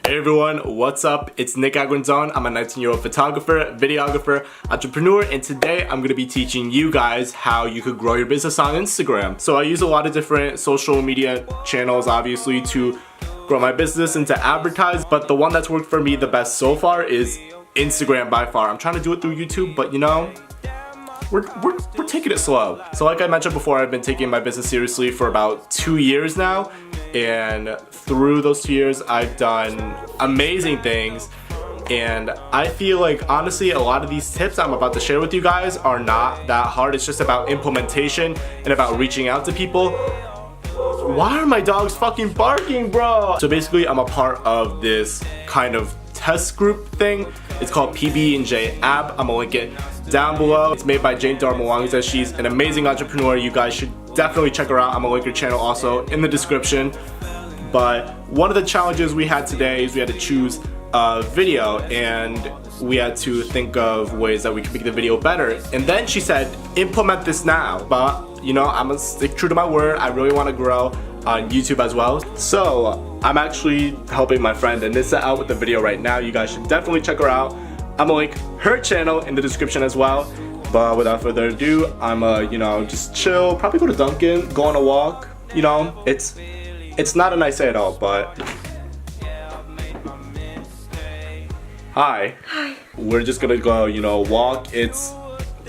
Hey everyone, what's up? It's Nick Aguinzon. I'm a 19-year-old photographer, videographer, entrepreneur, and today I'm going to be teaching you guys how you could grow your business on Instagram. So I use a lot of different social media channels, obviously, to grow my business and to advertise, but the one that's worked for me the best so far is Instagram by far. I'm trying to do it through YouTube, but you know, we're taking it slow. So like I mentioned before, I've been taking my business seriously for about 2 years now, and through those 2 years I've done amazing things, and I feel like honestly a lot of these tips I'm about to share with you guys are not that hard. It's just about implementation and about reaching out to people. Why are my dogs fucking barking, bro? So basically I'm a part of this kind of test group thing. It's called PB&J app. I'm gonna link it down below. It's made by JADE DARMWANGSA. She's an amazing entrepreneur. You guys should definitely check her out. I'm gonna link her channel also in the description. But one of the challenges we had today is we had to choose a video, and we had to think of ways that we could make the video better. And then she said, implement this now. But you know, I'm gonna stick true to my word. I really wanna grow on YouTube as well. So I'm actually helping my friend Anissa out with the video right now. You guys should definitely check her out. I'm gonna link her channel in the description as well. But without further ado, I'm you know, just chill, probably go to Dunkin', go on a walk. You know, it's not a nice day at all, but hi. We're just gonna go, you know, walk. It's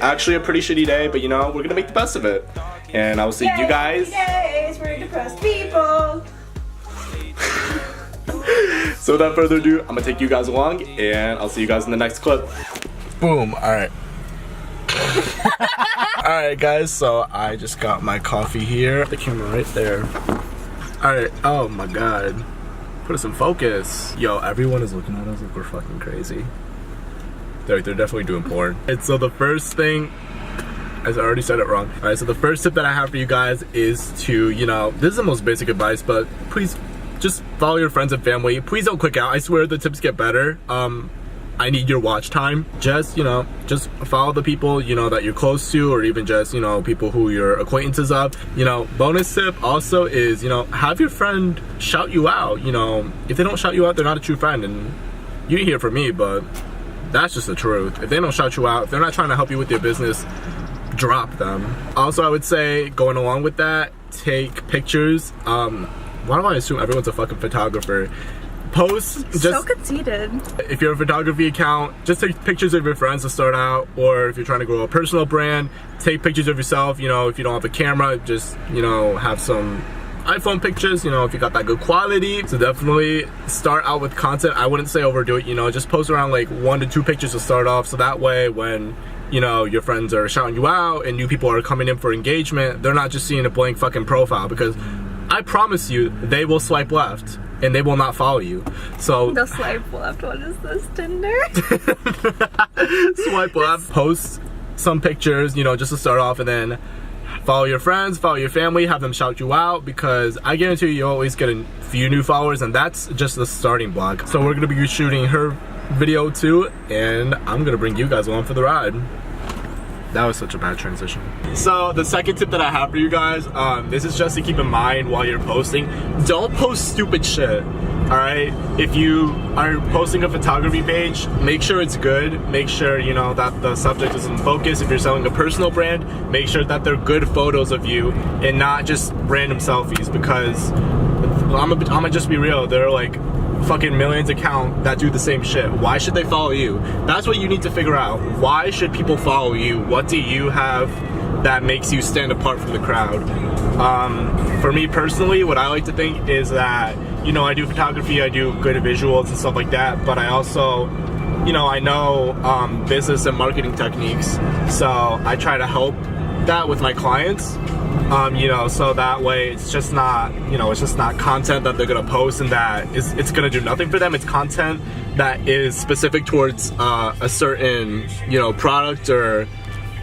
actually a pretty shitty day, but you know, we're gonna make the best of it. And I will see you guys. Days, we're depressed people. So without further ado, I'm gonna take you guys along, and I'll see you guys in the next clip. Boom. All right. All right, guys. So I just got my coffee here. The camera right there. All right. Oh my God. Put us in focus. Yo, everyone is looking at us like we're fucking crazy. They're definitely doing porn. And so the first thing, as I already said it wrong. All right. So the first tip that I have for you guys is to, you know, this is the most basic advice, but please just follow your friends and family. Please don't click out. I swear the tips get better. I need your watch time. Just, you know, just follow the people, you know, that you're close to, or even just, you know, people who you're acquaintances of. You know, bonus tip also is, you know, have your friend shout you out. You know, if they don't shout you out, they're not a true friend. And you didn't hear from me, but that's just the truth. If they don't shout you out, if they're not trying to help you with your business, drop them. Also, I would say, going along with that, take pictures. Why do I assume everyone's a fucking photographer? Post just so conceited. If you're a photography account, just take pictures of your friends to start out, or if you're trying to grow a personal brand, take pictures of yourself. You know, if you don't have a camera, just, you know, have some iPhone pictures, you know, if you got that good quality. So definitely start out with content. I wouldn't say overdo it, you know, just post around like 1 to 2 pictures to start off, so that way when, you know, your friends are shouting you out and new people are coming in for engagement, they're not just seeing a blank fucking profile, because I promise you, they will swipe left and they will not follow you. So they'll swipe left. What is this, Tinder? Swipe left, post some pictures, you know, just to start off, and then follow your friends, follow your family, have them shout you out, because I guarantee you, you'll always get a few new followers, and that's just the starting block. So we're gonna be shooting her video too, and I'm gonna bring you guys along for the ride. That was such a bad transition. So the second tip that I have for you guys, this is just to keep in mind while you're posting. Don't post stupid shit, all right? If you are posting a photography page, make sure it's good. Make sure, you know, that the subject is in focus. If you're selling a personal brand, make sure that they're good photos of you and not just random selfies, because I'm gonna just be real. They're like fucking millions account that do the same shit. Why should they follow you? That's what you need to figure out. Why should people follow you? What do you have that makes you stand apart from the crowd? For me personally, what I like to think is that, you know, I do photography, I do good visuals and stuff like that, but I also, you know, I know business and marketing techniques, so I try to help that with my clients. You know, so that way it's just not, you know, it's just not content that they're gonna post and that it's gonna do nothing for them. It's content that is specific towards a certain, you know, product, or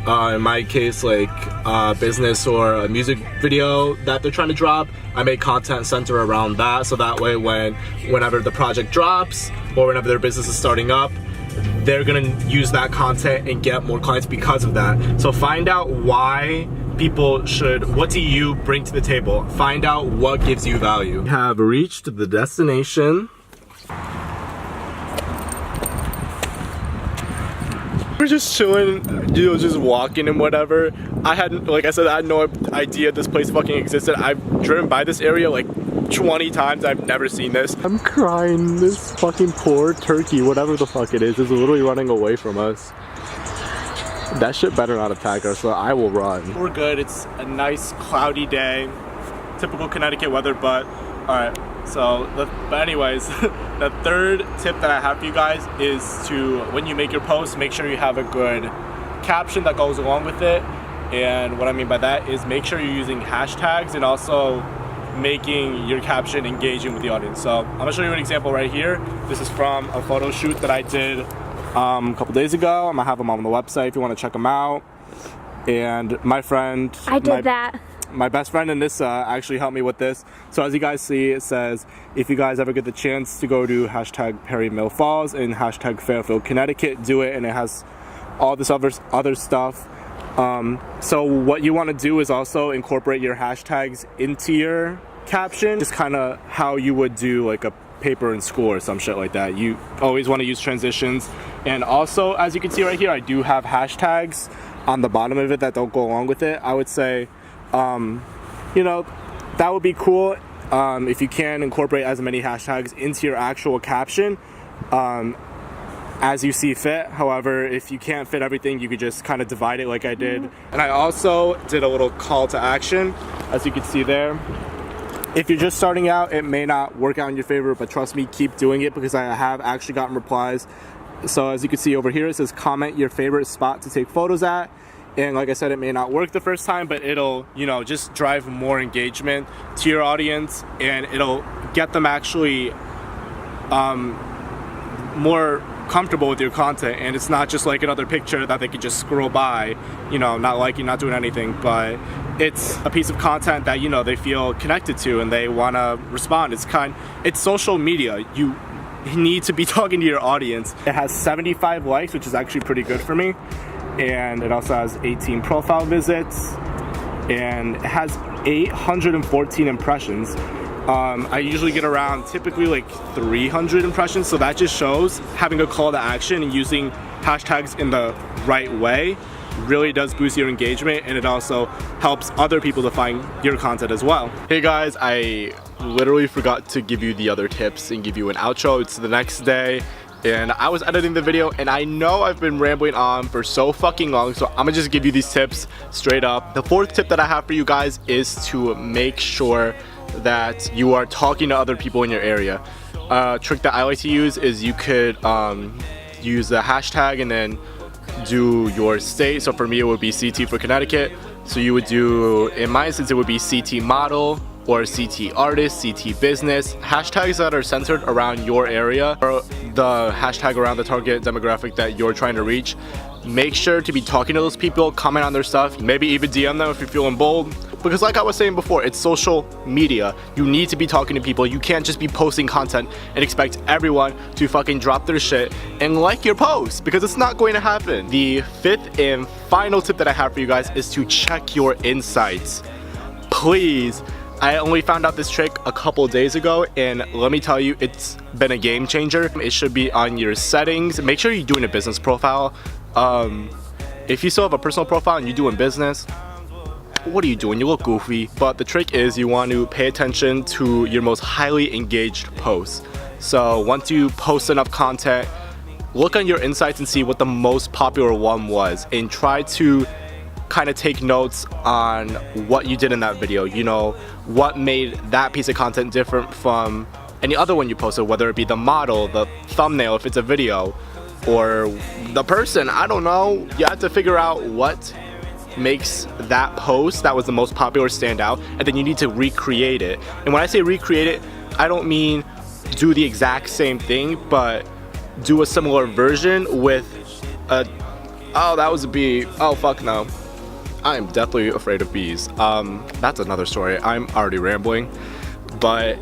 in my case, like business or a music video that they're trying to drop. I make content center around that, so that way whenever the project drops or whenever their business is starting up, they're gonna use that content and get more clients because of that. So find out why people should, what do you bring to the table? Find out what gives you value. We have reached the destination. were just chilling, you know, just walking and whatever. Like I said, I had no idea this place fucking existed. I've driven by this area like 20 times. I've never seen this. I'm crying. This fucking poor turkey, whatever the fuck it is literally running away from us. That shit better not attack us, so I will run. We're good. It's a nice cloudy day. Typical Connecticut weather, but alright. So, but anyways, the third tip that I have for you guys is to, when you make your post, make sure you have a good caption that goes along with it. And what I mean by that is make sure you're using hashtags and also making your caption engaging with the audience. So I'm gonna show you an example right here. This is from a photo shoot that I did a couple days ago. I'm gonna have them on the website if you want to check them out. And my friend, my best friend Anissa actually helped me with this. So as you guys see, it says, if you guys ever get the chance to go to hashtag Perry Mill Falls and hashtag Fairfield, Connecticut, do it. And it has all this other stuff. So what you want to do is also incorporate your hashtags into your caption, just kind of how you would do like a paper in school or some shit like that. You always want to use transitions. And also, as you can see right here, I do have hashtags on the bottom of it that don't go along with it. I would say, you know, that would be cool if you can incorporate as many hashtags into your actual caption as you see fit. However, if you can't fit everything, you could just kind of divide it like I did. And I also did a little call to action, as you can see there. If you're just starting out, it may not work out in your favor, but trust me, keep doing it, because I have actually gotten replies. So as you can see over here, it says comment your favorite spot to take photos at. And like I said, it may not work the first time, but it'll, you know, just drive more engagement to your audience, and it'll get them actually more comfortable with your content. And it's not just like another picture that they could just scroll by, you know, not liking, not doing anything, but it's a piece of content that, you know, they feel connected to and they want to respond. It's social media. You need to be talking to your audience. It has 75 likes, which is actually pretty good for me. And it also has 18 profile visits, and it has 814 impressions. I usually get around typically like 300 impressions, so that just shows having a call to action and using hashtags in the right way really does boost your engagement, and it also helps other people to find your content as well. Hey guys, I literally forgot to give you the other tips and give you an outro. It's the next day, and I was editing the video, and I know I've been rambling on for so fucking long, so I'm gonna just give you these tips straight up. The fourth tip that I have for you guys is to make sure that you are talking to other people in your area. A trick that I like to use is you could use the hashtag and then do your state. So for me, it would be CT for Connecticut. So you would do, in my instance, it would be CT model or CT artist, CT business, hashtags that are centered around your area or the hashtag around the target demographic that you're trying to reach. Make sure to be talking to those people, comment on their stuff, maybe even DM them if you're feeling bold. Because like I was saying before, it's social media. You need to be talking to people. You can't just be posting content and expect everyone to fucking drop their shit and like your post, because it's not going to happen. The fifth and final tip that I have for you guys is to check your insights. Please. I only found out this trick a couple days ago, and let me tell you, it's been a game changer. It should be on your settings. Make sure you're doing a business profile. If you still have a personal profile and you're doing business, what are you doing? You look goofy. But the trick is you want to pay attention to your most highly engaged posts. So once you post enough content, look on your insights and see what the most popular one was, and try to kind of take notes on what you did in that video. You know, what made that piece of content different from any other one you posted, whether it be the model, the thumbnail if it's a video, or the person. I don't know. You have to figure out what makes that post that was the most popular stand out, and then you need to recreate it. And when I say recreate it, I don't mean do the exact same thing, but do a similar version with a, oh, that was a bee, oh fuck no, I'm deathly afraid of bees. That's another story. I'm already rambling, but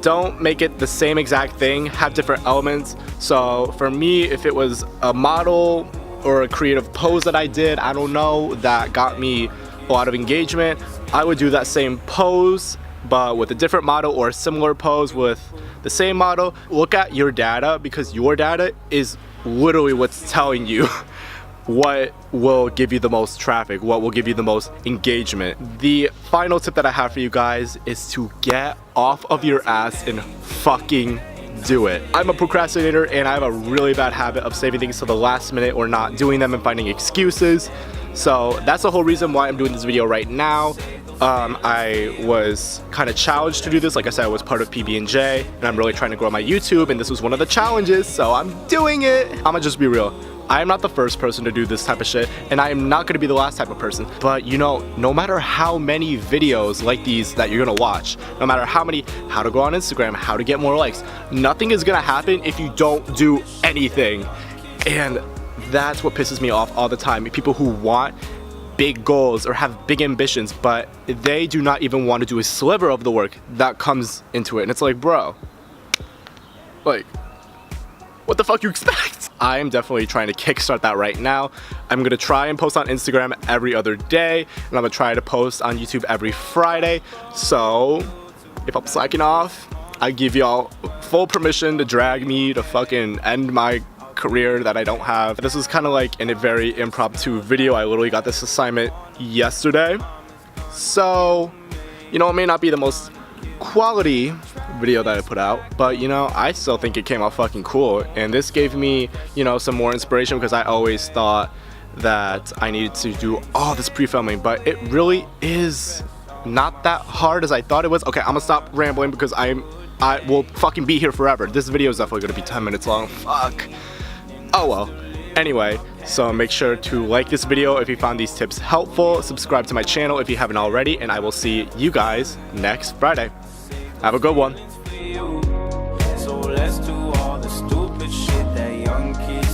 don't make it the same exact thing. Have different elements. So for me, if it was a model or a creative pose that I did, I don't know, that got me a lot of engagement, I would do that same pose but with a different model, or a similar pose with the same model. Look at your data, because your data is literally what's telling you what will give you the most traffic, what will give you the most engagement. The final tip that I have for you guys is to get off of your ass and fucking do it. I'm a procrastinator and I have a really bad habit of saving things to the last minute or not doing them and finding excuses. So that's the whole reason why I'm doing this video right now. I was kind of challenged to do this. Like I said, I was part of PB&J and I'm really trying to grow my YouTube, and this was one of the challenges, so I'm doing it. I'ma just be real. I am not the first person to do this type of shit, and I am not gonna be the last type of person. But you know, no matter how many videos like these that you're gonna watch, no matter how many, how to go on Instagram, how to get more likes, nothing is gonna happen if you don't do anything. And that's what pisses me off all the time. People who want big goals or have big ambitions, but they do not even want to do a sliver of the work that comes into it. And it's like, bro, like, what the fuck you expect? I am definitely trying to kickstart that right now. I'm gonna try and post on Instagram every other day, and I'm gonna try to post on YouTube every Friday. So if I'm slacking off, I give y'all full permission to drag me to fucking end my career that I don't have. This is kind of like in a very impromptu video. I literally got this assignment yesterday. So, you know, it may not be the most quality video that I put out, but you know, I still think it came out fucking cool, and this gave me, you know, some more inspiration, because I always thought that I needed to do all this pre-filming, but it really is not that hard as I thought it was. Okay, I'm gonna stop rambling because I will fucking be here forever. This video is definitely gonna be 10 minutes long. Fuck. Oh well. Anyway, so make sure to like this video if you found these tips helpful, subscribe to my channel if you haven't already, and I will see you guys next Friday. Have a good one. So let's do all the stupid shit that young kids